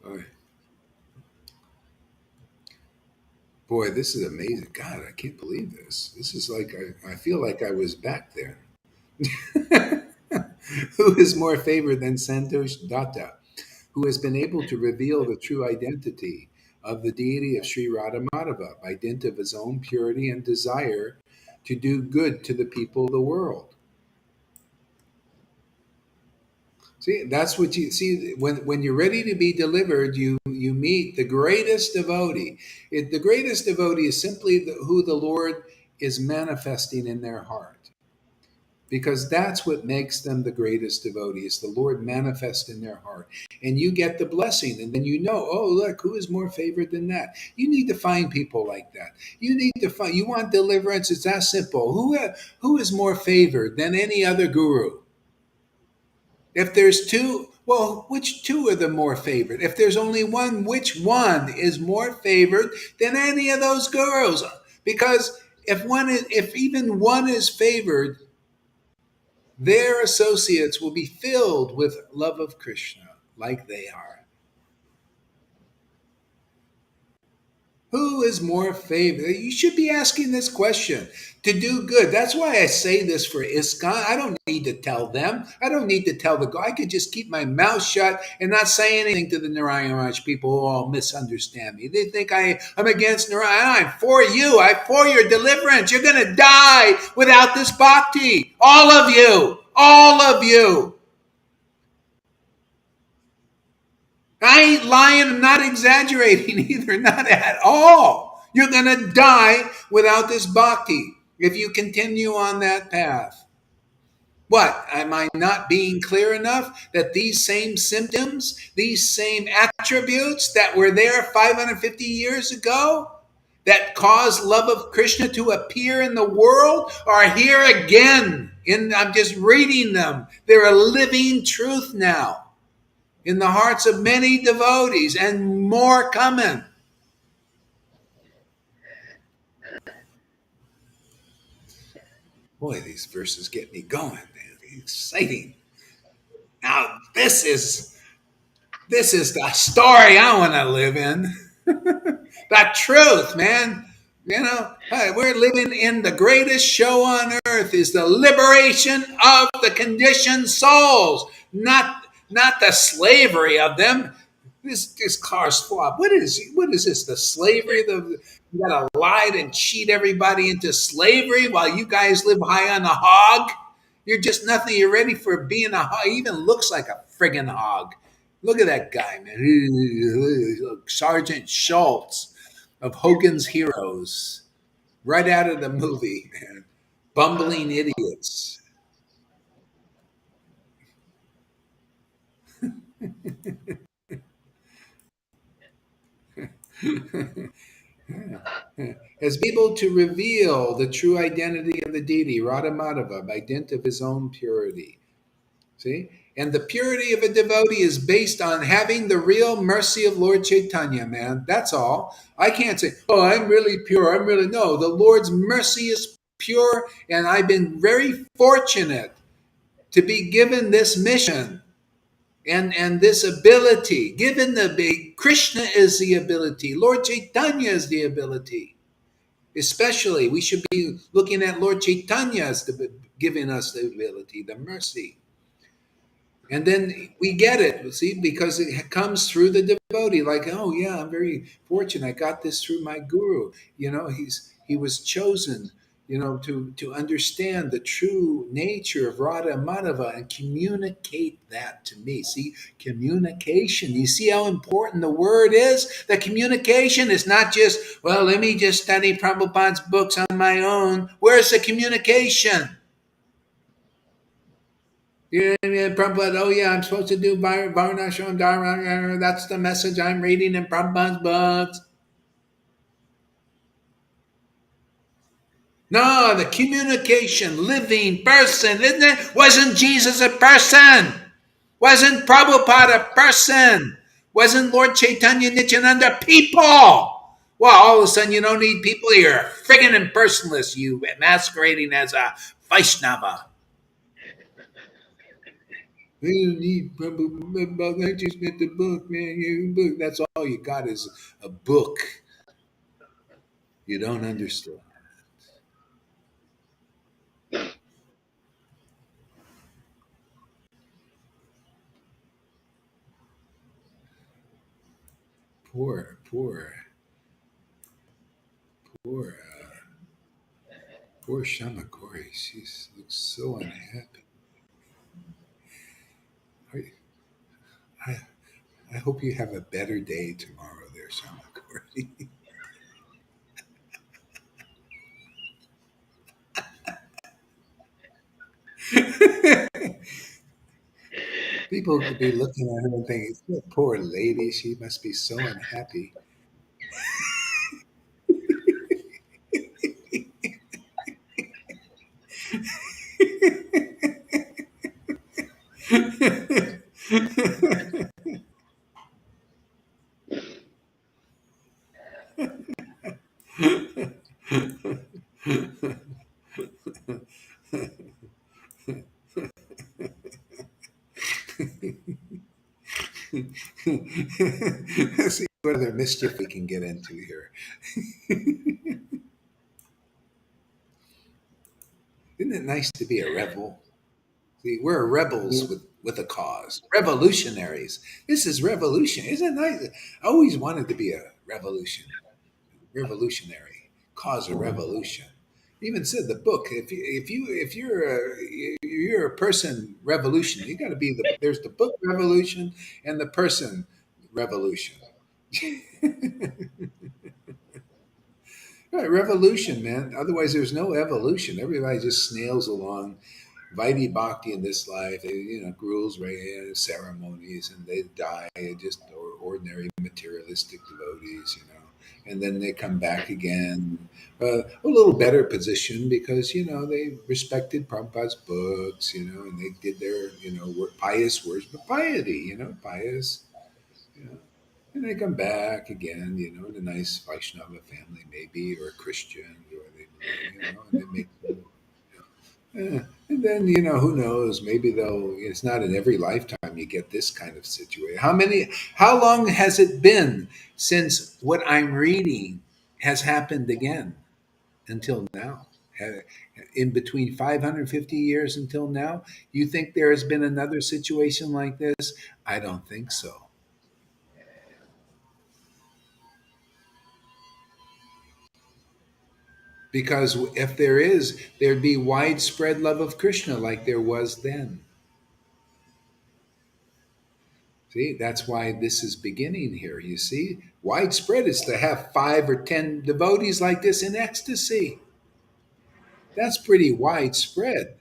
Oh, boy, this is amazing. God, I can't believe this. This is like, I feel like I was back there. Who is more favored than Santosh Datta, who has been able to reveal the true identity of the deity of Sri Radhamadava by dint of his own purity and desire to do good to the people of the world? See, that's what you see when you're ready to be delivered. You meet the greatest devotee. The greatest devotee is simply who the Lord is manifesting in their heart, because that's what makes them the greatest devotee. Is the Lord manifest in their heart, and you get the blessing, and then you know, oh look, who is more favored than that? You need to find people like that. You need to find. You want deliverance? It's that simple. Who is more favored than any other guru? If there's two, well, which two are the more favored? If there's only one, which one is more favored than any of those gurus? Because if even one is favored, their associates will be filled with love of Krishna, like they are. Who is more favored? You should be asking this question to do good. That's why I say this for ISKCON. I don't need to tell them. I don't need to tell the guy. I could just keep my mouth shut and not say anything to the Narayan Raj people who all misunderstand me. They think I'm against Narayan. I'm for you. I'm for your deliverance. You're going to die without this bhakti. All of you. All of you. I ain't lying. I'm not exaggerating either. Not at all. You're going to die without this bhakti if you continue on that path. What? Am I not being clear enough that these same symptoms, these same attributes that were there 550 years ago, that caused love of Krishna to appear in the world, are here again? I'm just reading them. They're a living truth now in the hearts of many devotees, and more coming. Boy, these verses get me going, man. Exciting. Now this is the story I want to live in. The truth, man. You know, hey, we're living in the greatest show on earth. Is the liberation of the conditioned souls, not the slavery of them. This car's flop. What is this? The slavery? You gotta lie and cheat everybody into slavery while you guys live high on the hog. You're just nothing. You're ready for being a hog. He even looks like a friggin' hog. Look at that guy, man. Sergeant Schultz of Hogan's Heroes, right out of the movie, man. Bumbling idiots. Has been able to reveal the true identity of the deity, Radhamadava, by dint of his own purity. See? And the purity of a devotee is based on having the real mercy of Lord Caitanya, man. That's all. I can't say, oh, I'm really pure. I'm really, no. The Lord's mercy is pure, and I've been very fortunate to be given this mission and this ability. Given the big, Krishna is the ability, Lord Chaitanya is the ability. Especially, we should be looking at Lord Chaitanya as giving us the ability, the mercy. And then we get it, see, because it comes through the devotee. Like, oh yeah, I'm very fortunate. I got this through my guru. He was chosen, to understand the true nature of Radha and Madhava and communicate that to me. See, communication. You see how important the word is? The communication is not just, well, let me just study Prabhupada's books on my own. Where's the communication? Yeah, Prabhupada, oh yeah, I'm supposed to do Varnashram Dharma. That's the message I'm reading in Prabhupada's books. No, the communication, living person, isn't it? Wasn't Jesus a person? Wasn't Prabhupada a person? Wasn't Lord Chaitanya Nityananda people? Well, all of a sudden you don't need people. You're a friggin' impersonalist, you masquerading as a Vaishnava. You don't need I just get the book, man. Book. That's all you got is a book. You don't understand. Poor, poor, poor Shamakori. She looks so unhappy. I, I, I hope you have a better day tomorrow, there, Shamakori. People could be looking at her and thinking, "That poor lady. She must be so unhappy." See what other mischief we can get into here. Isn't it nice to be a rebel? See, we're rebels with a cause, revolutionaries. This is revolution. Isn't it nice? I always wanted to be a revolutionary, cause a revolution. Even said the book. If you're a person revolution, you got to be there's the book revolution and the person revolution. Right, revolution, man. Otherwise, there's no evolution. Everybody just snails along, Vaidhi Bhakti in this life, gruels, right, ceremonies, and they die, just ordinary materialistic devotees, and then they come back again, a little better position because, they respected Prabhupada's books, and they did their, pious worship, piety, pious, you know. And they come back again, in a nice Vaishnava family, maybe, or a Christian, or they, and they make and then, who knows? Maybe they'll. It's not in every lifetime you get this kind of situation. How long has it been since what I'm reading has happened again until now? In between 550 years until now, you think there has been another situation like this? I don't think so. Because if there is, there'd be widespread love of Krishna like there was then. See, that's why this is beginning here. You see, widespread is to have 5 or 10 devotees like this in ecstasy. That's pretty widespread.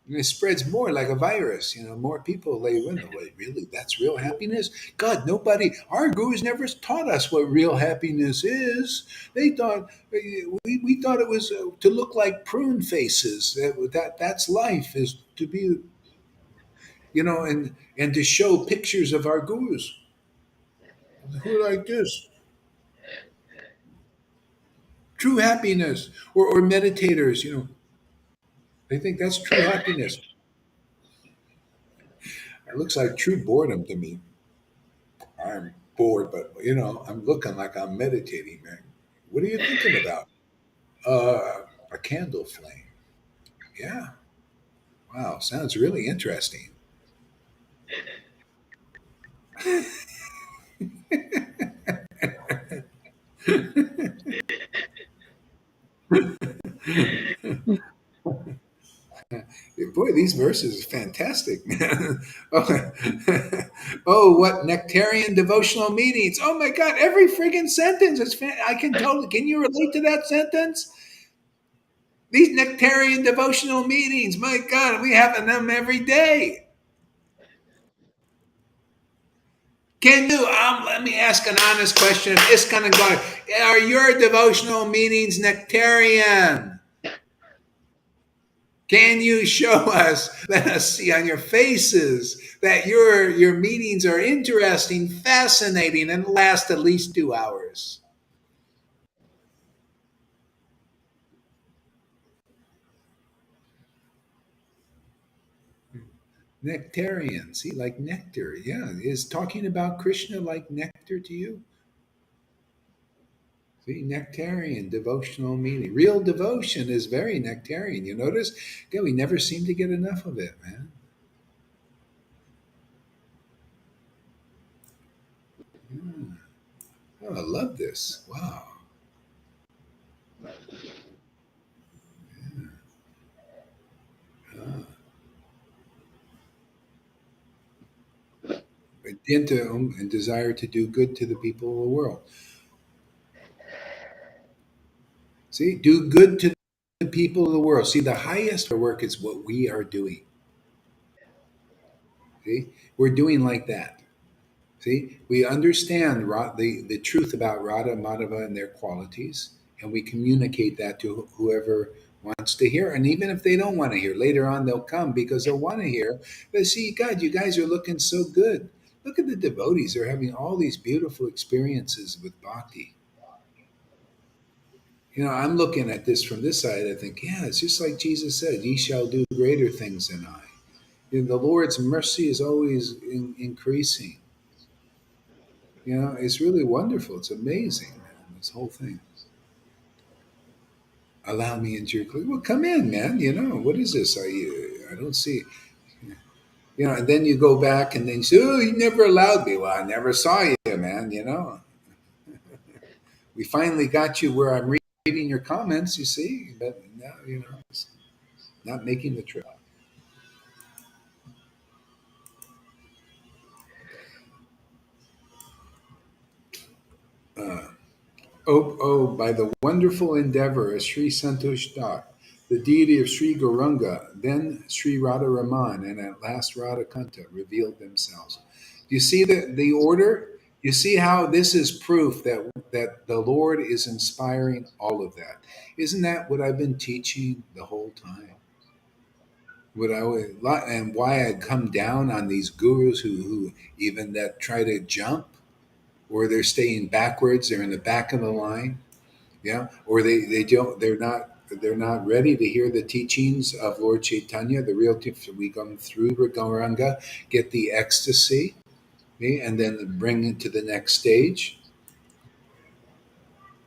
And it spreads more like a virus. More people lay in. Wait, really? That's real happiness? God, nobody. Our gurus never taught us what real happiness is. They thought we thought it was to look like prune faces. That's life is to be, and to show pictures of our gurus who are like this. True happiness, or meditators, they think that's true happiness. It looks like true boredom to me. I'm bored, but I'm looking like I'm meditating, man. What are you thinking about? A candle flame. Yeah. Wow, sounds really interesting. Boy, these verses are fantastic, man. Oh, oh, what nectarian devotional meetings. Oh my God, every friggin' sentence is I can totally, can you relate to that sentence? These nectarian devotional meetings, my God, we have them every day. Can you, let me ask an honest question. If it's going to go, are your devotional meetings nectarian? Can you show us, let us see on your faces that your meetings are interesting, fascinating, and last at least 2 hours? Nectarian. See, like nectar. Yeah. Is talking about Krishna like nectar to you? See, nectarian, devotional meaning. Real devotion is very nectarian. You notice? Yeah, we never seem to get enough of it, man. Yeah. Oh, I love this. Wow. Ah. Intent and desire to do good to the people of the world. See, do good to the people of the world. See, the highest work is what we are doing. See, we're doing like that. See, we understand the truth about Radha Madhava and their qualities, and we communicate that to whoever wants to hear. And even if they don't want to hear, later on they'll come because they'll want to hear. They see, God, you guys are looking so good. Look at the devotees; they're having all these beautiful experiences with bhakti. I'm looking at this from this side. I think, yeah, it's just like Jesus said, "Ye shall do greater things than I." The Lord's mercy is always increasing. It's really wonderful. It's amazing, man, this whole thing. Allow me into your clique. Well, come in, man. What is this? I don't see. And then you go back and then you say, oh, you never allowed me. Well, I never saw you, man. We finally got you where I'm reading your comments, you see, but now, it's not making the trip. Uh, oh, by the wonderful endeavor of Sri Santosh Das, the deity of Sri Gauranga, then Sri Radha Raman, and at last Radha Kanta revealed themselves. Do you see the order? You see how this is proof that the Lord is inspiring all of that. Isn't that what I've been teaching the whole time? What I would, and why I come down on these gurus who even that try to jump, or they're staying backwards, they're in the back of the line, yeah, or they don't, they're not ready to hear the teachings of Lord Caitanya, the real teaching. We come through Gauranga, get the ecstasy, okay, and then bring it to the next stage.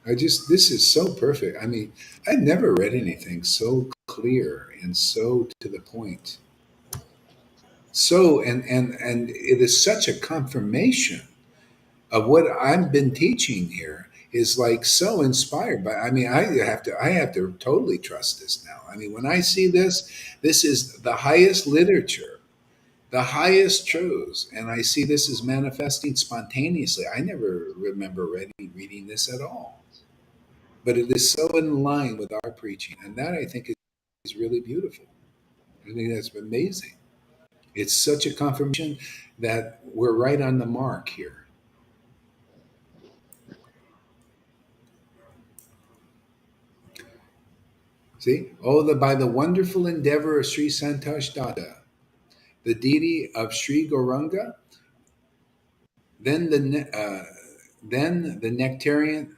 This is so perfect. I mean, I've never read anything so clear and so to the point. So, and it is such a confirmation of what I've been teaching here is like so inspired by. I mean, I have to totally trust this now. I mean, when I see this is the highest literature, the highest truths, and I see this is manifesting spontaneously. I never remember reading this at all, but it is so in line with our preaching, and that I think is really beautiful. I think that's amazing. It's such a confirmation that we're right on the mark here. See? Oh, by the wonderful endeavor of Sri Santosh Dada, the deity of Sri Gauranga, then the nectarian,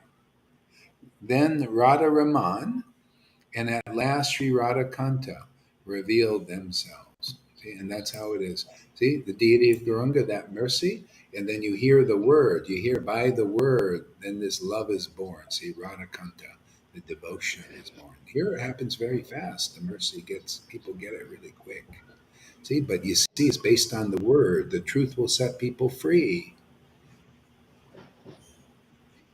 then Radha Raman, and at last Sri Radha Kanta revealed themselves. See, and that's how it is. See, the deity of Gauranga, that mercy, and then you hear the word. You hear by the word, then this love is born. See, Radha Kanta, the devotion is born. Here it happens very fast. The mercy people get it really quick. See, but you see, it's based on the word. The truth will set people free.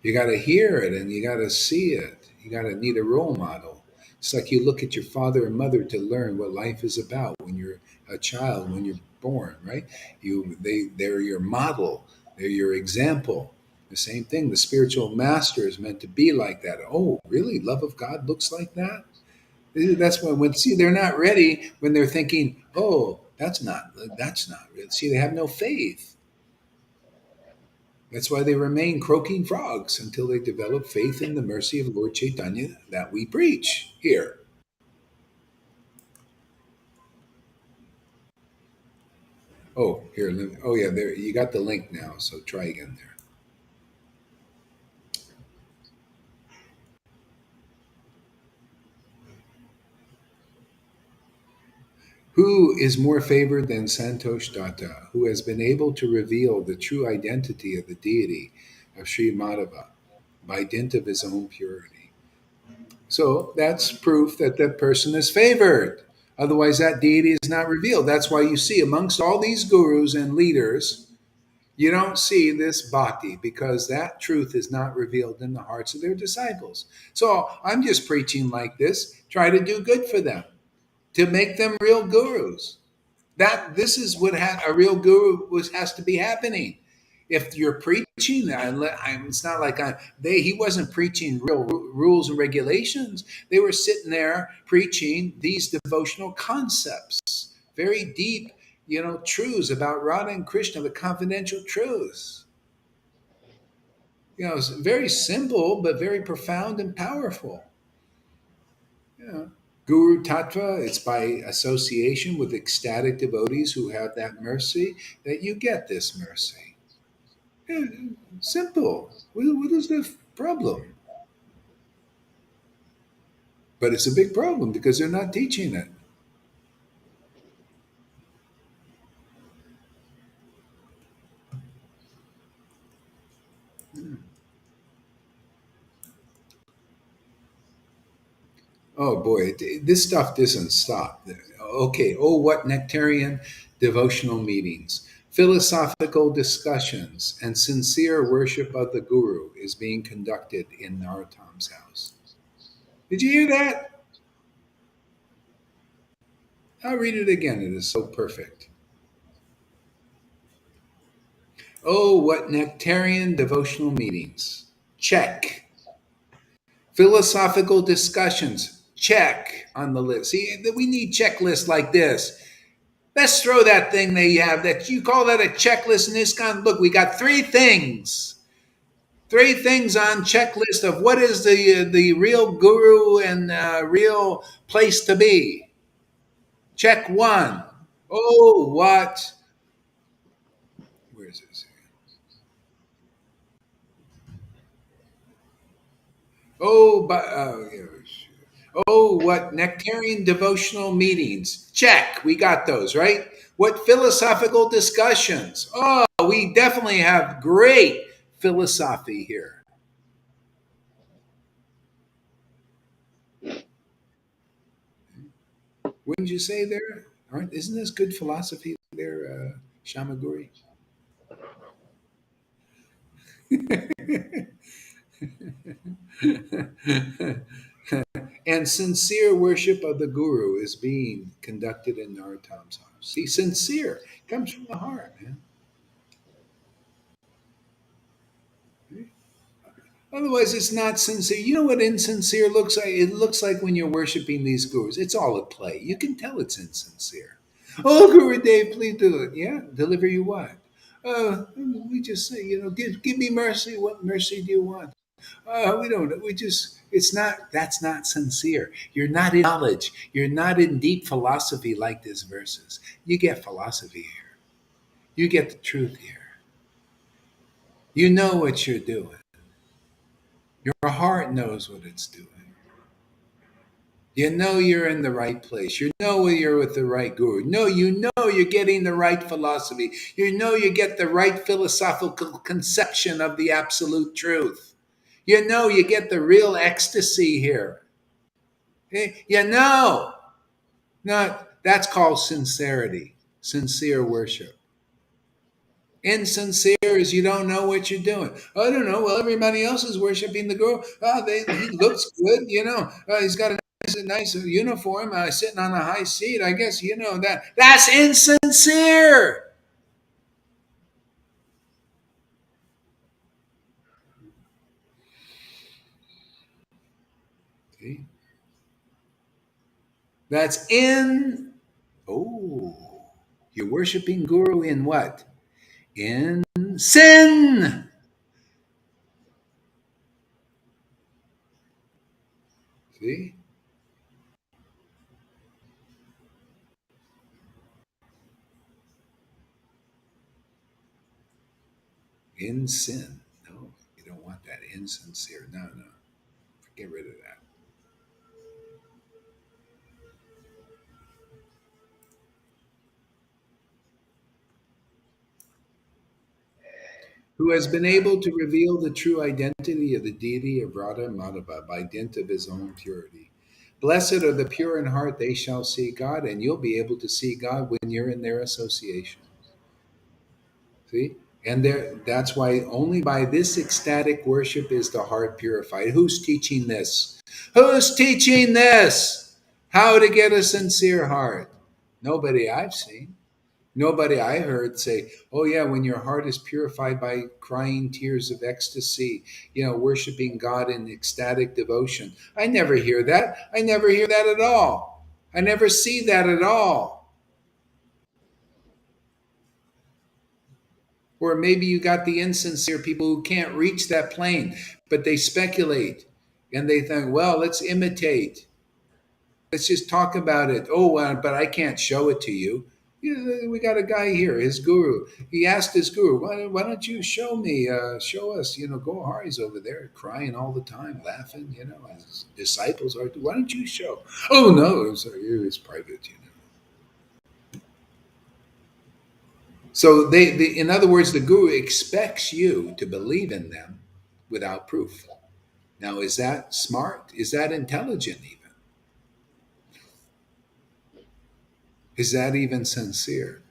You got to hear it and you got to see it. You got to need a role model. It's like you look at your father and mother to learn what life is about when you're a child, when you're born, right? They're your model. They're your example. The same thing. The spiritual master is meant to be like that. Oh, really? Love of God looks like that? That's when see they're not ready when they're thinking, oh, that's not real. See, they have no faith. That's why they remain croaking frogs until they develop faith in the mercy of Lord Chaitanya that we preach here. Oh, here. Oh, yeah. There, you got the link now. So try again there. Who is more favored than Santosh Datta, who has been able to reveal the true identity of the deity of Sri Madhava by dint of his own purity? So that's proof that that person is favored. Otherwise, that deity is not revealed. That's why you see amongst all these gurus and leaders, you don't see this bhakti because that truth is not revealed in the hearts of their disciples. So I'm just preaching like this, try to do good for them, to make them real gurus. That this is what a real guru has to be happening. If you're preaching that, it's not like he wasn't preaching real rules and regulations. They were sitting there preaching these devotional concepts, very deep, truths about Radha and Krishna, the confidential truths. It's very simple but very profound and powerful. Yeah. Guru Tattva, it's by association with ecstatic devotees who have that mercy that you get this mercy. Yeah, simple. What is the problem? But it's a big problem because they're not teaching it. Oh boy, this stuff doesn't stop. Okay, oh, what nectarian devotional meetings, philosophical discussions, and sincere worship of the Guru is being conducted in Narottam's house. Did you hear that? I'll read it again. It is so perfect. Oh, what nectarian devotional meetings. Check. Philosophical discussions. Check on the list. See, we need checklists like this. Let's throw that thing they have that you call that a checklist in this kind. Look, we got three things. Three things on checklist of what is the real guru and real place to be. Check one. Oh, what? Where is this? Oh, but oh, what nectarian devotional meetings? Check. We got those, right? What philosophical discussions? Oh, we definitely have great philosophy here. Wouldn't you say there? Aren't isn't this good philosophy there, Shamaguri? And sincere worship of the Guru is being conducted in Narottam's house. See, sincere comes from the heart, man. Otherwise, it's not sincere. You know what insincere looks like? It looks like when you're worshiping these gurus. It's all a play. You can tell it's insincere. Oh, Guru Dave, please do it. Yeah, deliver you what? We just say, give me mercy. What mercy do you want? We don't. We just. It's not. That's not sincere. You're not in knowledge. You're not in deep philosophy like these verses. You get philosophy here. You get the truth here. You know what you're doing. Your heart knows what it's doing. You know you're in the right place. You know you're with the right guru. No, you know you're getting the right philosophy. You know you get the right philosophical conception of the absolute truth. You know you get the real ecstasy here. You know. Not that's called sincerity, sincere worship. Insincere is you don't know what you're doing. I don't know. Well, everybody else is worshiping the guru. Oh, he looks good. He's got a nice uniform, sitting on a high seat. I guess you know that. That's insincere. See? That's in. Oh, you're worshiping guru in what? In sin. See? In sin. No, you don't want that. Insincere. No, no. Get rid of that. who has been able to reveal the true identity of the deity of Radha Madhava by dint of his own purity. Blessed are the pure in heart, they shall see God, and you'll be able to see God when you're in their association. See? And that's why only by this ecstatic worship is the heart purified. Who's teaching this? Who's teaching this? How to get a sincere heart? Nobody I've seen. Nobody I heard say, oh, yeah, when your heart is purified by crying tears of ecstasy, worshiping God in ecstatic devotion. I never hear that. I never hear that at all. I never see that at all. Or maybe you got the insincere people who can't reach that plane, but they speculate and they think, well, let's imitate. Let's just talk about it. Oh, but I can't show it to you. We got a guy here, his guru. He asked his guru, why don't you show me, show us, Gohari's over there crying all the time, laughing, his disciples are, why don't you show? Oh, no, it's private. So in other words, the guru expects you to believe in them without proof. Now, is that smart? Is that intelligent even? Is that even sincere?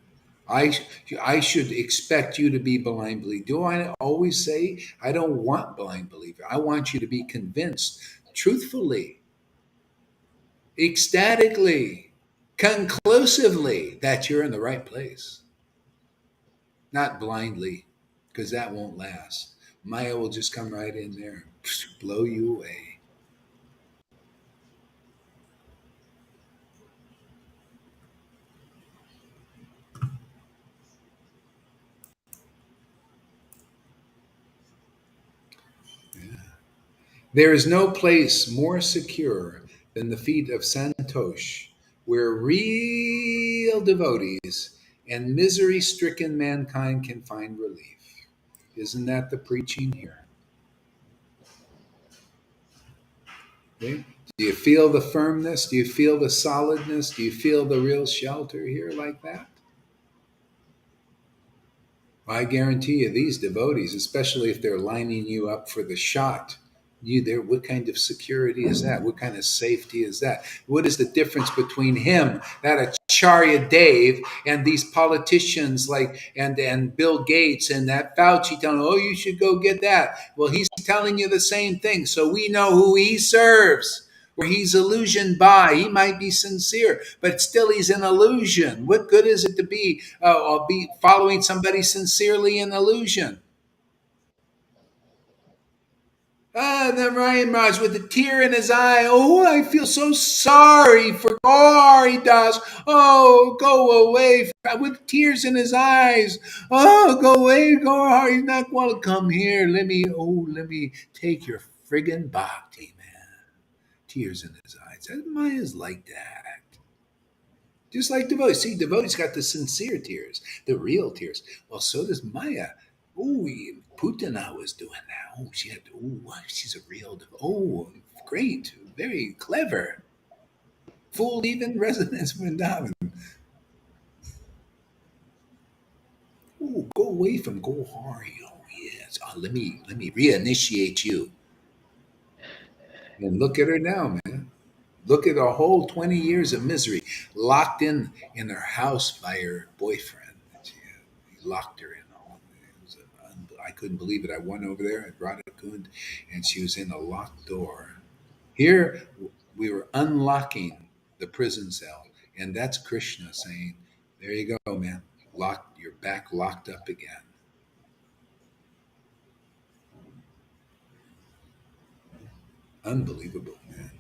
I, I should expect you to be blind believer. Do I always say I don't want blind believer? I want you to be convinced truthfully, ecstatically, conclusively that you're in the right place, not blindly, because that won't last. Maya will just come right in there, blow you away. There is no place more secure than the feet of Santosh, where real devotees and misery stricken mankind can find relief. Isn't that the preaching here? Okay? Do you feel the firmness? Do you feel the solidness? Do you feel the real shelter here like that? I guarantee you, these devotees, especially if they're lining you up for the shot, you there. What kind of security is that? What kind of safety is that? What is the difference between him, that Acharya Dave, and these politicians like and Bill Gates and that Fauci telling, oh, you should go get that. Well, he's telling you the same thing, so we know who he serves. Where he's illusioned by. He might be sincere, but still he's an illusion. What good is it to be following somebody sincerely in illusion? The Ryan Raj with a tear in his eye. Oh, I feel so sorry for Gauri Das. Oh, go away with tears in his eyes. Oh, go away, Gauri. He's not going to come here. Let me take your friggin' bhakti, man. Tears in his eyes. Maya's like that. Just like devotees. See, devotees got the sincere tears, the real tears. Well, so does Maya. Oh, Putana was doing that. Oh, she's a real Oh, great. Very clever. Fooled even residents of Vrindavan. Oh, go away from Gohari. Oh, yes. Let me reinitiate you. And look at her now, man. Look at a whole 20 years of misery, locked in her house by her boyfriend. He locked her in. I couldn't believe it. I went over there at Radhakund, and she was in a locked door. Here, we were unlocking the prison cell, and that's Krishna saying, "There you go, man. Locked. You're back locked up again." Unbelievable, man.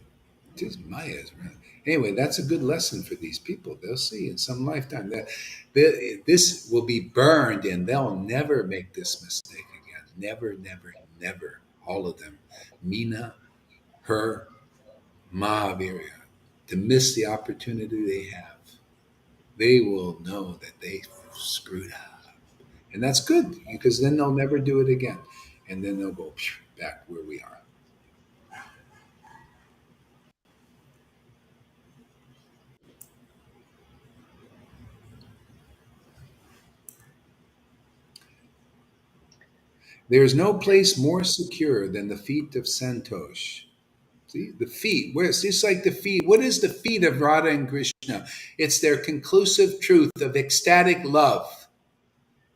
Just Maya's right. Anyway, that's a good lesson for these people. They'll see in some lifetime that this will be burned and they'll never make this mistake again. Never, never, never. All of them. Meena, her, Mahavira. To miss the opportunity they have, they will know that they screwed up. And that's good because then they'll never do it again. And then they'll go back where we are. There's no place more secure than the feet of Santosh. See, the feet, where it's just like the feet. What is the feet of Radha and Krishna? It's their conclusive truth of ecstatic love,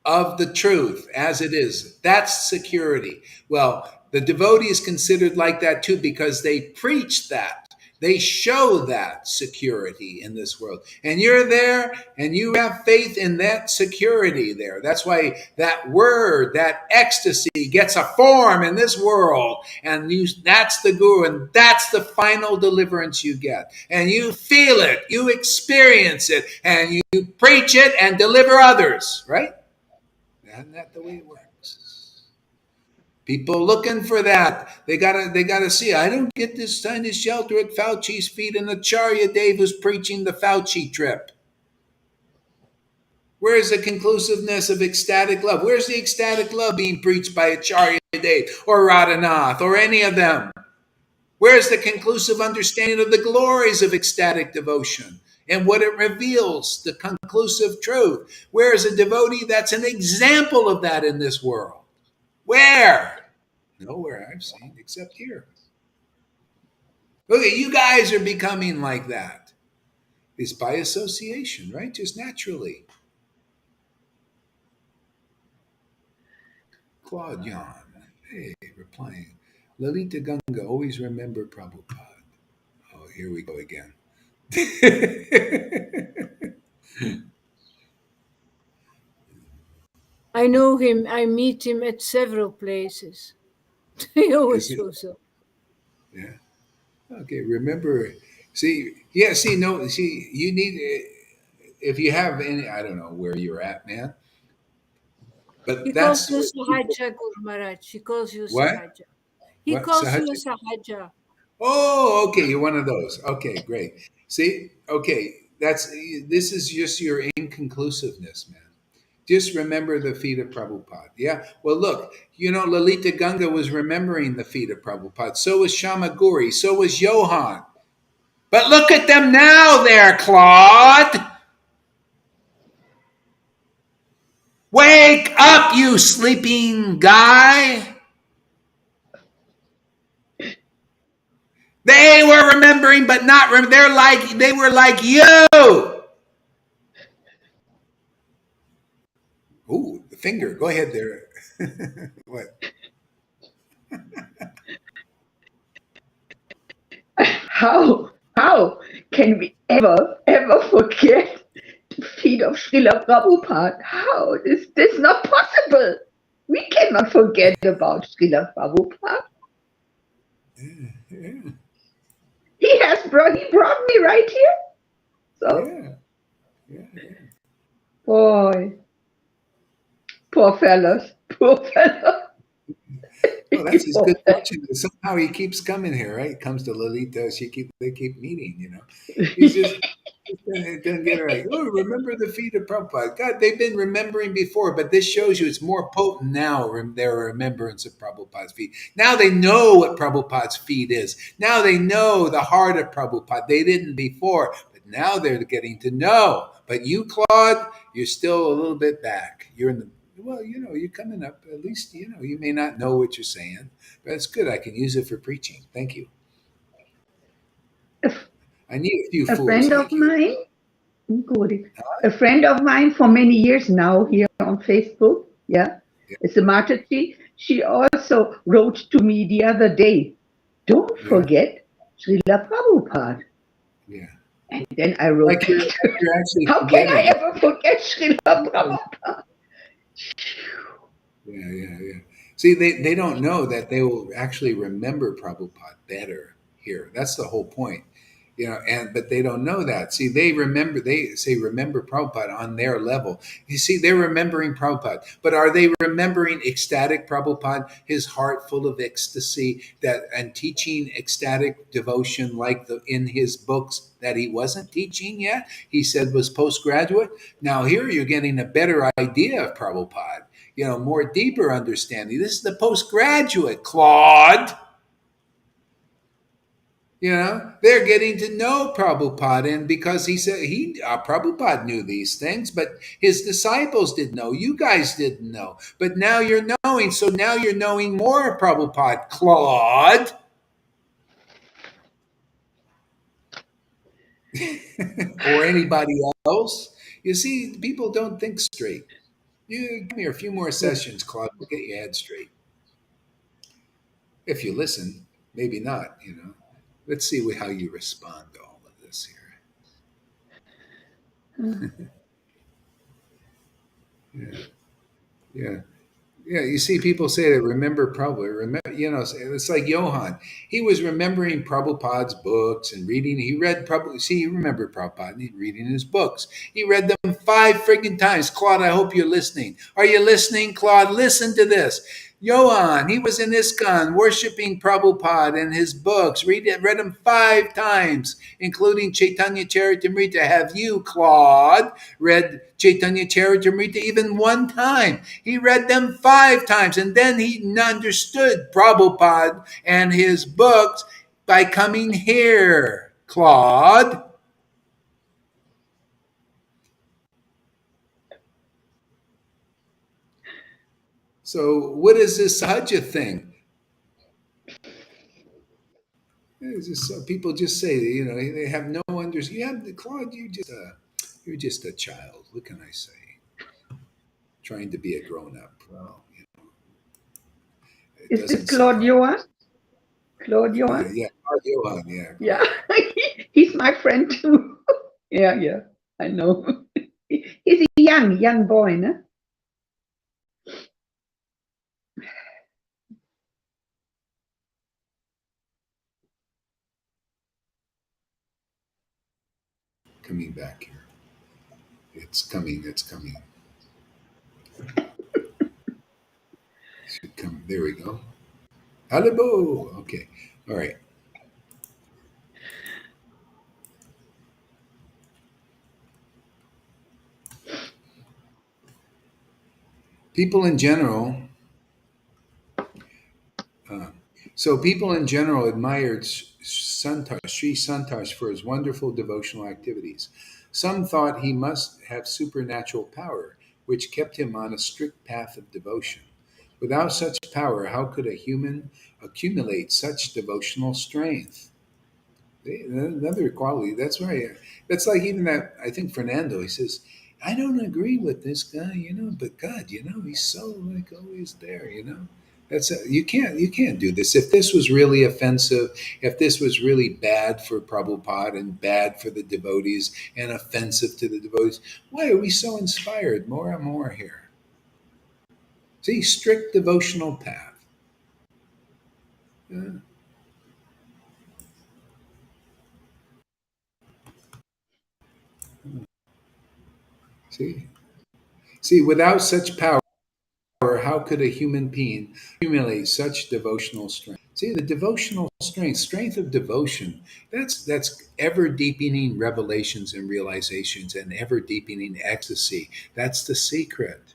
of the truth as it is. That's security. Well, the devotee is considered like that too because they preach that. They show that security in this world. And you're there and you have faith in that security there. That's why that word, that ecstasy gets a form in this world. And that's the guru and that's the final deliverance you get. And you feel it, you experience it, and you preach it and deliver others, right? Isn't that the way it works? People looking for that. They gotta see. I don't get this tiny shelter at Fauci's feet and Acharya Dave who's preaching the Fauci trip. Where's the conclusiveness of ecstatic love? Where's the ecstatic love being preached by Acharya Dave or Radhanath or any of them? Where's the conclusive understanding of the glories of ecstatic devotion and what it reveals, the conclusive truth? Where is a devotee that's an example of that in this world? Where? Nowhere I've seen except here. Look at you guys are becoming like that. It's by association, right? Just naturally. Claude Yan, hey, replying. Lalita Ganga, always remember Prabhupada. Oh, here we go again. I know him. I meet him at several places. He always Is it? shows up. Yeah. Okay. Remember. See. Yeah. See. No. See. You need. If you have any. I don't know where you're at, man. He But calls that's you what people. Sahaja, Guru Maharaj. He calls you What? Sahaja. He What? calls you Sahaja? a Sahaja. Oh, okay. You're one of those. Okay. Great. See. Okay. That's. This is just your inconclusiveness, man. Just remember the feet of Prabhupada. Yeah. Well, look, Lalita Ganga was remembering the feet of Prabhupada. So was Shamaguri. So was Johan. But look at them now there, Claude. Wake up, you sleeping guy. They were remembering, but not they were like you. Ooh, the finger. Go ahead there. What? How can we ever forget the feet of Srila Prabhupada? How? This not possible. We cannot forget about Srila Prabhupada. Yeah. He brought me right here. So Yeah. Yeah. boy, poor fellows. Poor fellows. Well, that's his Poor good fellows. fortune. Somehow he keeps coming here, right? Comes to Lolita. They keep meeting. He's just it doesn't get it right. Oh, remember the feet of Prabhupada. God, they've been remembering before, but this shows you it's more potent now. Their remembrance of Prabhupada's feet. Now they know what Prabhupada's feet is. Now they know the heart of Prabhupada. They didn't before, but now they're getting to know. But you, Claude, you're still a little bit back. You're in the well, you're coming up. At least, you may not know what you're saying, but it's good. I can use it for preaching. Thank you. A, I need a few a fools friend of like you. mine, good. A friend of mine for many years now here on Facebook, yeah, Yeah, it's a Mataji. She also wrote to me the other day, don't yeah, forget Srila Prabhupada. yeah. And then I wrote Like back you're, to like her, you're actually how can I forgetting it. ever forget Srila Yeah, Prabhupada? yeah. See, they don't know that they will actually remember Prabhupada better here. That's the whole point. But they don't know that. See, they say remember Prabhupada on their level. You see, they're remembering Prabhupada, but are they remembering ecstatic Prabhupada, his heart full of ecstasy, and teaching ecstatic devotion like in his books that he wasn't teaching yet? He said was postgraduate. Now here you're getting a better idea of Prabhupada, more deeper understanding. This is the postgraduate, Claude. They're getting to know Prabhupada, and because he said Prabhupada knew these things, but his disciples didn't know. You guys didn't know, but now you're knowing. So now you're knowing more of Prabhupada, Claude, or anybody else. You see, people don't think straight. You give me a few more Yes. sessions, Claude. We'll get your head straight. If you listen, maybe not. Let's see how you respond to all of this here. Yeah, yeah. Yeah, you see, people say that remember Prabhupada. It's like Johann. He was remembering Prabhupada's books and reading. He read Prabhupada. See, he remembered Prabhupada and he's reading his books. He read them 5 friggin' times. Claude, I hope you're listening. Are you listening, Claude? Listen to this. Johann, he was in ISKCON worshiping Prabhupada and his books. Read them 5 times, including Chaitanya Charitamrita. Have you, Claude, read Chaitanya Charitamrita even one time? He read them 5 times, and then he understood Prabhupada and his books by coming here, Claude. So, what is this Sahaja thing? It's just, people just say, they have no understanding. Claude, you're just a child. What can I say? Trying to be a grown up. Well, it Is doesn't Claude surprise. Johan? Claude Johan? Yeah, Claude Johan. Yeah, Yeah. Claude. He's my friend too. Yeah, yeah. I know. He's a young boy, no? Coming back here. It's coming. It's coming. Should come. There we go. Halibo. Okay. All right. People in general. Uh, so people in general admired Sri Santosh for his wonderful devotional activities. Some thought he must have supernatural power, which kept him on a strict path of devotion. Without such power, how could a human accumulate such devotional strength? Another quality. That's why. That's like even that. I think Fernando. He says, "I don't agree with this guy, but God, he's so like always there, You can't do this. If this was really offensive, if this was really bad for Prabhupada and bad for the devotees and offensive to the devotees, why are we so inspired more and more here? See, strict devotional path. Yeah. See, without such power, how could a human being accumulate such devotional strength? See, the devotional strength of devotion, that's ever deepening revelations and realizations and ever deepening ecstasy. That's the secret.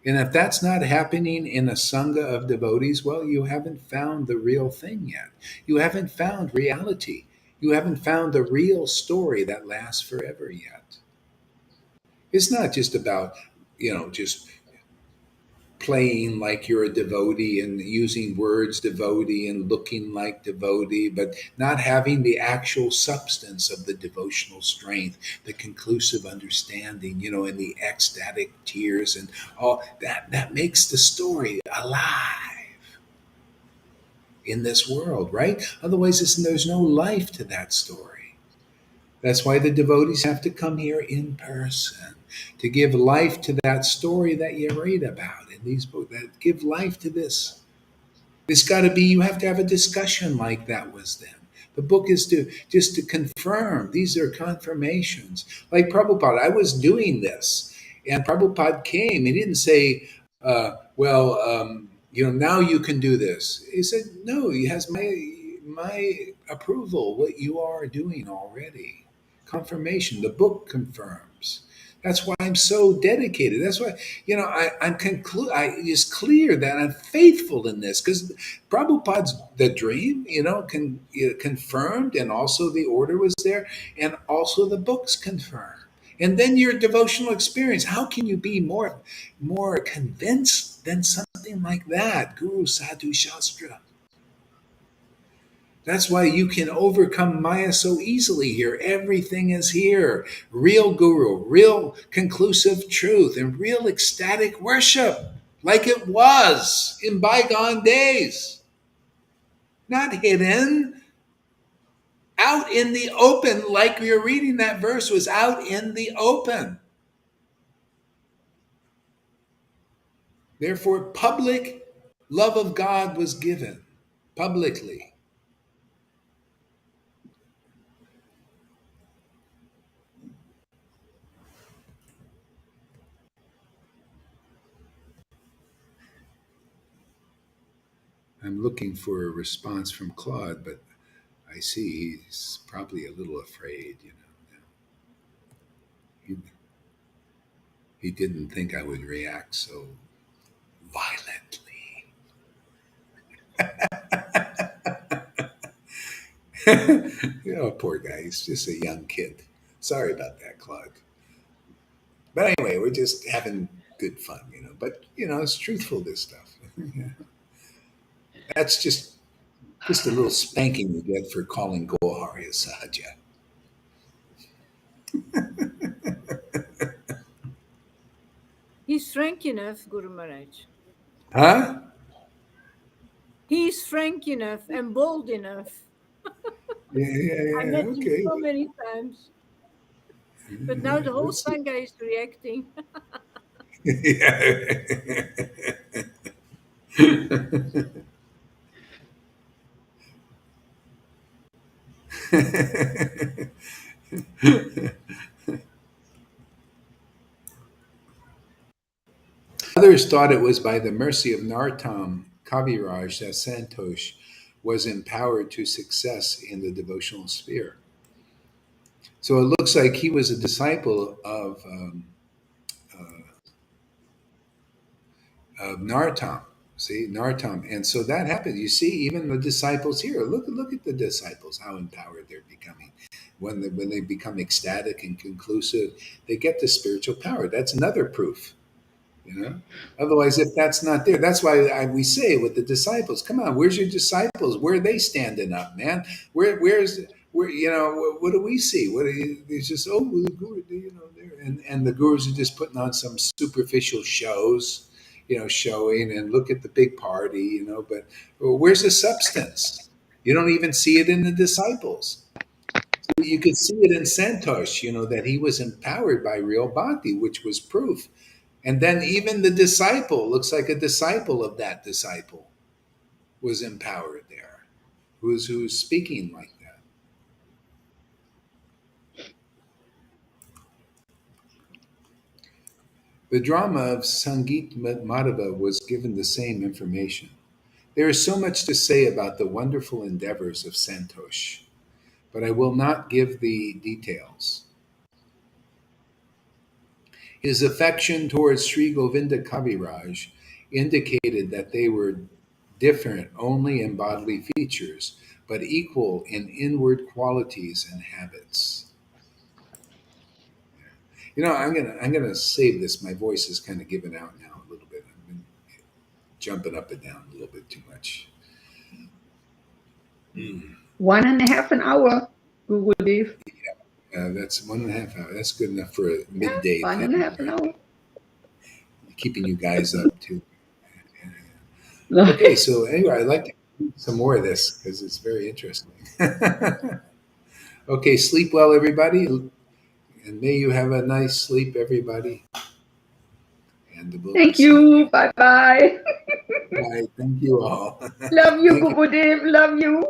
And if that's not happening in a sangha of devotees, well, you haven't found the real thing yet. You haven't found reality. You haven't found the real story that lasts forever yet. It's not just about, just playing like you're a devotee and using words devotee and looking like devotee, but not having the actual substance of the devotional strength, the conclusive understanding, and the ecstatic tears and all that makes the story alive in this world, right? Otherwise, there's no life to that story. That's why the devotees have to come here in person to give life to that story that you read about in these books. That give life to this. It's got to be. You have to have a discussion like that was then. The book is to confirm. These are confirmations. Like Prabhupada, I was doing this, and Prabhupada came. He didn't say, "Well, now you can do this." He said, "No, he has my approval. What you are doing already." Confirmation. The book confirms. That's why I'm so dedicated. That's why, it's clear that I'm faithful in this because Prabhupada's the dream, confirmed, and also the order was there, and also the books confirm. And then your devotional experience. How can you be more convinced than something like that? Guru Sadhu Shastra. That's why you can overcome Maya so easily here. Everything is here. Real guru, real conclusive truth, and real ecstatic worship, like it was in bygone days. Not hidden, out in the open, like you're reading that verse was out in the open. Therefore, public love of God was given publicly. I'm looking for a response from Claude, but I see he's probably a little afraid, He, he didn't think I would react so violently. Poor guy. He's just a young kid. Sorry about that, Claude. But anyway, we're just having good fun, But, it's truthful, this stuff. That's just a little spanking you get for calling Gohari a Sahaja. He's frank enough, Guru Maharaj. Huh? He's frank enough and bold enough. I met him Okay. so many times. But now the whole Let's see. Sangha is reacting. Others thought it was by the mercy of Nartam Kaviraj that Santosh was empowered to success in the devotional sphere. So it looks like he was a disciple of Nartam. See, Nartam. And so that happened. You see, even the disciples here, look at the disciples, how empowered they're becoming. When they become ecstatic and conclusive, they get the spiritual power. That's another proof. Otherwise, if that's not there, that's why we say with the disciples, come on, where's your disciples? Where are they standing up, man? What do we see? What are you, it's just, oh, the guru, there, and the gurus are just putting on some superficial shows, showing, and look at the big party, but where's the substance? You don't even see it in the disciples. You could see it in Santosh, that he was empowered by real bhakti, which was proof. And then even the disciple looks like a disciple of that disciple was empowered there, who's speaking like that. The drama of Sangeet Madhava was given the same information. There is so much to say about the wonderful endeavors of Santosh, but I will not give the details. His affection towards Sri Govinda Kaviraj indicated that they were different only in bodily features, but equal in inward qualities and habits. I'm gonna save this. My voice is kind of giving out now a little bit. I've been jumping up and down a little bit too much. 1.5 hour, Guru Dev. That's 1.5 hours. That's good enough for a midday. 1.5 hour. Keeping you guys up too. Okay, so anyway, I'd like to do some more of this because it's very interesting. Okay, sleep well, everybody, and may you have a nice sleep, everybody. And Thank you. Bye-bye. Bye. Thank you all. Love you, Guru Dev. Love you.